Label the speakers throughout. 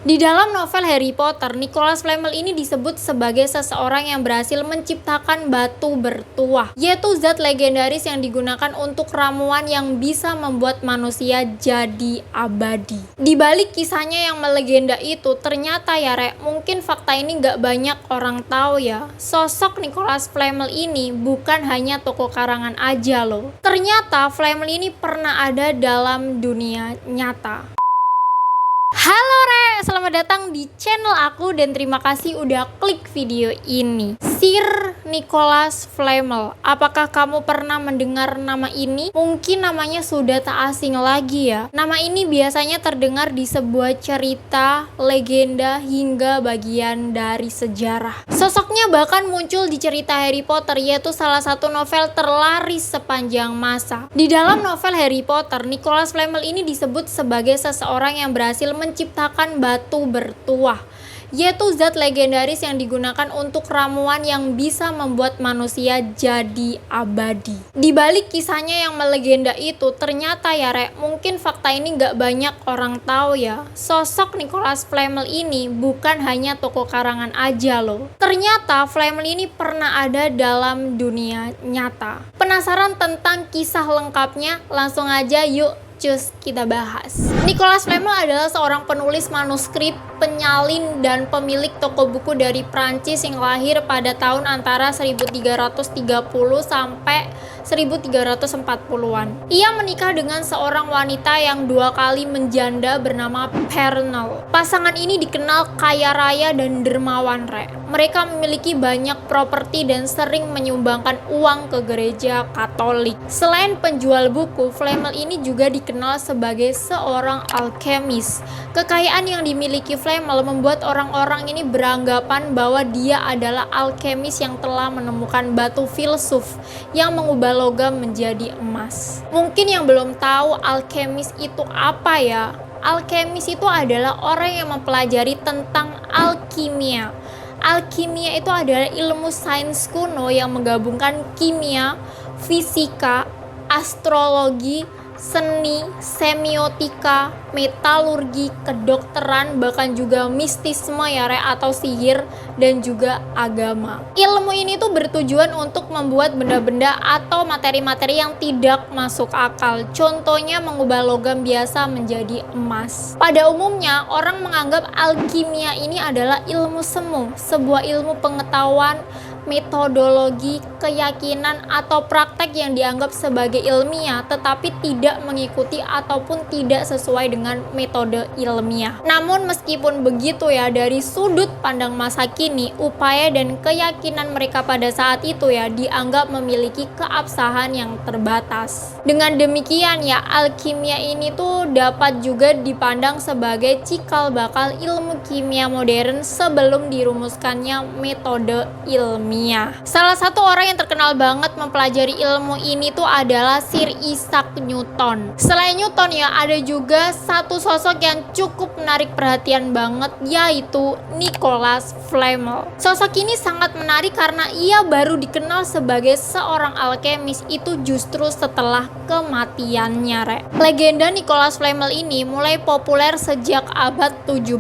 Speaker 1: Di dalam novel Harry Potter, Nicholas Flamel ini disebut sebagai seseorang yang berhasil menciptakan batu bertuah, yaitu zat legendaris yang digunakan untuk ramuan yang bisa membuat manusia jadi abadi. Di balik kisahnya yang melegenda itu, ternyata ya Rek, mungkin fakta ini gak banyak orang tahu ya. Sosok Nicholas Flamel ini bukan hanya tokoh karangan aja loh. Ternyata Flamel ini pernah ada dalam dunia nyata. Halo Re, selamat datang di channel aku dan terima kasih udah klik video ini. Sir Nicholas Flamel, apakah kamu pernah mendengar nama ini? Mungkin namanya sudah tak asing lagi ya. Nama ini biasanya terdengar di sebuah cerita, legenda, hingga bagian dari sejarah. Sosoknya bahkan muncul di cerita Harry Potter, yaitu salah satu novel terlaris sepanjang masa. Di dalam novel Harry Potter, Nicholas Flamel ini disebut sebagai seseorang yang berhasil menciptakan batu bertuah, yaitu zat legendaris yang digunakan untuk ramuan yang bisa membuat manusia jadi abadi. Di balik kisahnya yang melegenda itu, ternyata ya Rek, mungkin fakta ini gak banyak orang tahu ya. Sosok Nicholas Flamel ini bukan hanya tokoh karangan aja loh. Ternyata Flamel ini pernah ada dalam dunia nyata. Penasaran tentang kisah lengkapnya? Langsung aja yuk cus kita bahas. Nicholas Flamel adalah seorang penulis manuskrip, penyalin, dan pemilik toko buku dari Prancis yang lahir pada tahun antara 1330 sampai 1340-an. Ia menikah dengan seorang wanita yang dua kali menjanda bernama Pernelle. Pasangan ini dikenal kaya raya dan dermawan Re. Mereka memiliki banyak properti dan sering menyumbangkan uang ke gereja Katolik. Selain penjual buku, Flamel ini juga dikenal sebagai seorang alkemis. Kekayaan yang dimiliki Flamel membuat orang-orang ini beranggapan bahwa dia adalah alkemis yang telah menemukan batu filsuf yang mengubah logam menjadi emas. Mungkin yang belum tahu alkemis itu apa ya? Alkemis itu adalah orang yang mempelajari tentang alkimia. Alkimia itu adalah ilmu sains kuno yang menggabungkan kimia, fisika, astrologi, seni, semiotika, metalurgi, kedokteran, bahkan juga mistisme ya Re, atau sihir, dan juga agama. Ilmu ini tuh bertujuan untuk membuat benda-benda atau materi-materi yang tidak masuk akal. Contohnya mengubah logam biasa menjadi emas. Pada umumnya orang menganggap alkimia ini adalah ilmu semu, sebuah ilmu pengetahuan, metodologi, keyakinan, atau praktek yang dianggap sebagai ilmiah tetapi tidak mengikuti ataupun tidak sesuai dengan metode ilmiah. Namun meskipun begitu ya, dari sudut pandang masa kini, upaya dan keyakinan mereka pada saat itu ya dianggap memiliki keabsahan yang terbatas. Dengan demikian ya, alkimia ini tuh dapat juga dipandang sebagai cikal bakal ilmu kimia modern sebelum dirumuskannya metode ilmiah. Salah satu orang yang terkenal banget mempelajari ilmu ini tuh adalah Sir Isaac Newton. Selain Newton ya, ada juga satu sosok yang cukup menarik perhatian banget, yaitu Nicholas Flamel. Sosok ini sangat menarik karena ia baru dikenal sebagai seorang alkemis itu justru setelah kematiannya Re. Legenda Nicholas Flamel ini mulai populer sejak abad 17.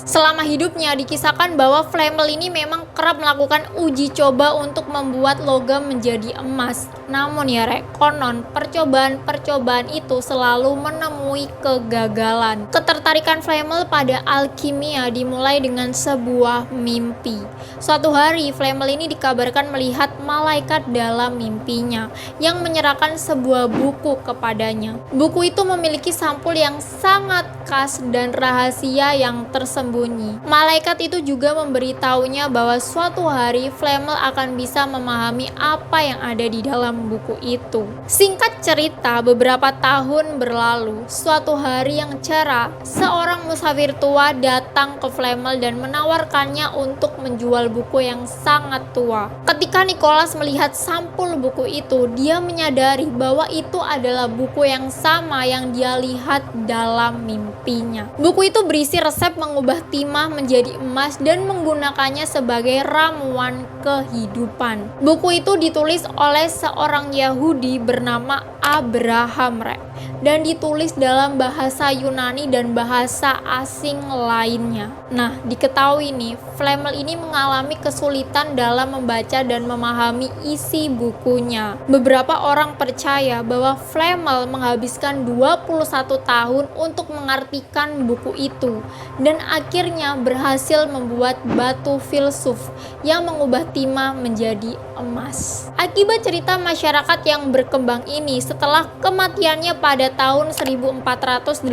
Speaker 1: Selama hidupnya dikisahkan bahwa Flamel ini memang kerap melakukan uji coba untuk membuat logam menjadi emas. Namun ya Re, konon percobaan-percobaan itu selalu menemui kegagalan. Ketertarikan Flamel pada alkimia dimulai dengan sebuah mimpi. Suatu hari Flamel ini dikabarkan melihat malaikat dalam mimpinya yang menyerahkan sebuah buku kepadanya. Buku itu memiliki sampul yang sangat khas dan rahasia yang tersembunyi. Malaikat itu juga memberitahunya bahwa suatu hari Flamel akan bisa memahami apa yang ada di dalam buku itu. Singkat cerita, beberapa tahun berlalu. Suatu hari yang cerah, seorang musafir tua datang ke Flamel dan menawarkannya untuk menjual buku yang sangat tua. Ketika Nicholas melihat sampul buku itu, dia menyadari bahwa itu adalah buku yang sama yang dia lihat dalam mimpinya. Buku itu berisi resep mengubah timah menjadi emas dan menggunakannya sebagai ramuan kehidupan. Buku itu ditulis oleh seorang Yahudi bernama Abraham Re. dan ditulis dalam bahasa Yunani dan bahasa asing lainnya. Nah, diketahui nih, Flamel ini mengalami kesulitan dalam membaca dan memahami isi bukunya. Beberapa orang percaya bahwa Flamel menghabiskan 21 tahun untuk mengartikan buku itu dan akhirnya berhasil membuat batu filsuf yang mengubah timah menjadi emas. Akibat cerita masyarakat yang berkembang ini, setelah kematiannya pada tahun 1418,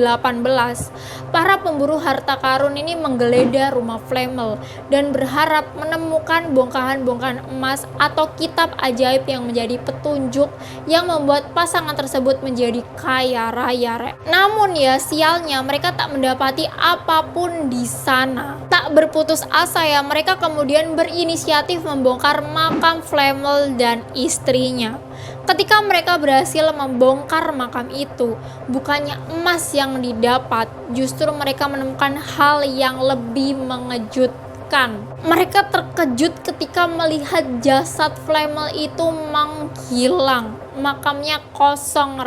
Speaker 1: para pemburu harta karun ini menggeledah rumah Flamel dan berharap menemukan bongkahan-bongkahan emas atau kitab ajaib yang menjadi petunjuk yang membuat pasangan tersebut menjadi kaya raya. Namun ya, sialnya mereka tak mendapati apapun di sana. Tak berputus asa ya, mereka kemudian berinisiatif membongkar makam Flamel dan istrinya. Ketika mereka berhasil membongkar makam itu, bukannya emas yang didapat, justru mereka menemukan hal yang lebih mengejutkan. Mereka terkejut ketika melihat jasad Flamel itu menghilang. Makamnya kosong,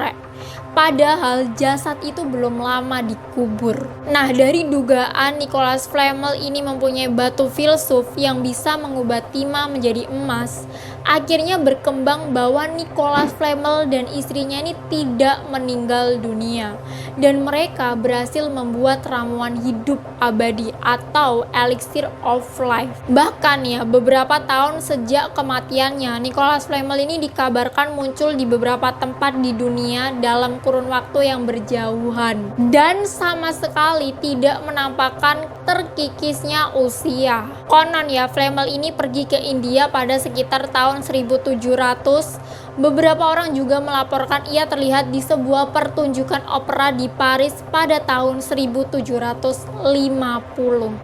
Speaker 1: Padahal jasad itu belum lama dikubur. Nah, dari dugaan Nicholas Flamel ini mempunyai batu filsuf yang bisa mengubah timah menjadi emas, akhirnya berkembang bahwa Nicholas Flamel dan istrinya ini tidak meninggal dunia, dan mereka berhasil membuat ramuan hidup abadi atau elixir of life. Bahkan ya, beberapa tahun sejak kematiannya, Nicholas Flamel ini dikabarkan muncul di beberapa tempat di dunia dalam kurun waktu yang berjauhan dan sama sekali tidak menampakkan terkikisnya usia. Konon ya, Flamel ini pergi ke India pada sekitar tahun 1700. Beberapa orang juga melaporkan ia terlihat di sebuah pertunjukan opera di Paris pada tahun 1750.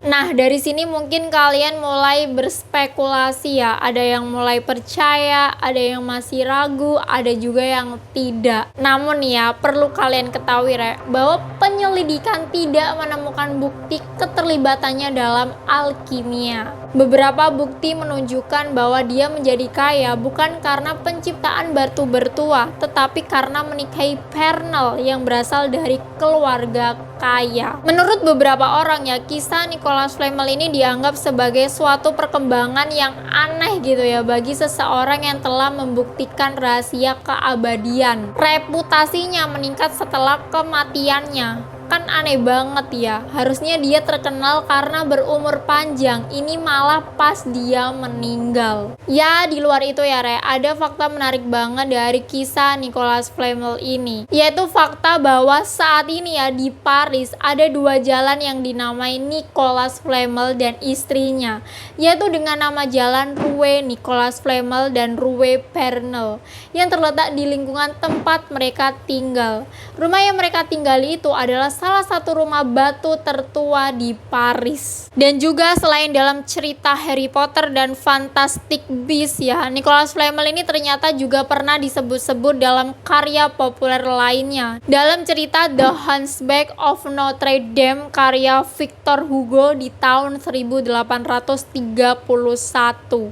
Speaker 1: Nah, dari sini mungkin kalian mulai berspekulasi ya. Ada yang mulai percaya, ada yang masih ragu, ada juga yang tidak. Namun ya, perlu kalian ketahui bahwa penyelidikan tidak menemukan bukti keterlibatannya dalam alkimia. Beberapa bukti menunjukkan bahwa dia menjadi kaya bukan karena penciptaan batu bertuah, tetapi karena menikahi Pernell yang berasal dari keluarga kaya. Menurut beberapa orang ya, kisah Nicholas Flamel ini dianggap sebagai suatu perkembangan yang aneh gitu ya bagi seseorang yang telah membuktikan rahasia keabadian. Reputasinya meningkat setelah kematiannya. Kan aneh banget ya, harusnya dia terkenal karena berumur panjang, ini malah pas dia meninggal. Ya, di luar itu ya ada fakta menarik banget dari kisah Nicholas Flamel ini, yaitu fakta bahwa saat ini ya di Paris ada dua jalan yang dinamai Nicholas Flamel dan istrinya, yaitu dengan nama jalan Rue Nicholas Flamel dan Rue Pernell yang terletak di lingkungan tempat mereka tinggal. Rumah yang mereka tinggali itu adalah salah satu rumah batu tertua di Paris. Dan juga selain dalam cerita Harry Potter dan Fantastic Beasts ya, Nicholas Flamel ini ternyata juga pernah disebut-sebut dalam karya populer lainnya. Dalam cerita The Hunchback of Notre Dame karya Victor Hugo di tahun 1831.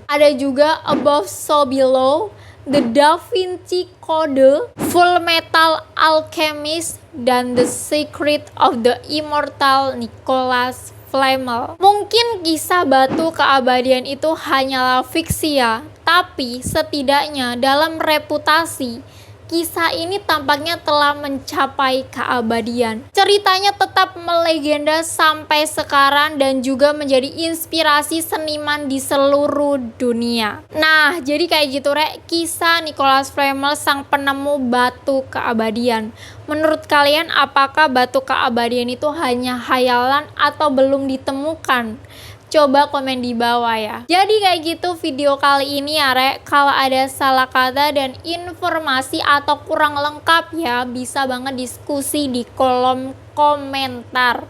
Speaker 1: Ada juga Above So Below, The Da Vinci Code, Full Metal Alchemist, dan The Secret of the Immortal Nicholas Flamel. Mungkin kisah batu keabadian itu hanyalah fiksi ya, tapi setidaknya dalam reputasi, kisah ini tampaknya telah mencapai keabadian. Ceritanya tetap melegenda sampai sekarang dan juga menjadi inspirasi seniman di seluruh dunia. Nah, jadi kayak gitu kisah Nicholas Flamel sang penemu batu keabadian. Menurut kalian apakah batu keabadian itu hanya khayalan atau belum ditemukan? Coba komen di bawah ya. Jadi kayak gitu video kali ini ya Kalau ada salah kata dan informasi atau kurang lengkap ya, bisa banget diskusi di kolom komentar.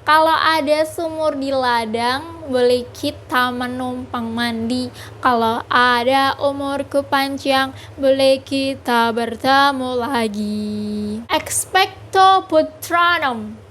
Speaker 1: Kalau ada sumur di ladang, boleh kita menumpang mandi. Kalau ada umurku panjang, boleh kita bertemu lagi. Expecto Patronum.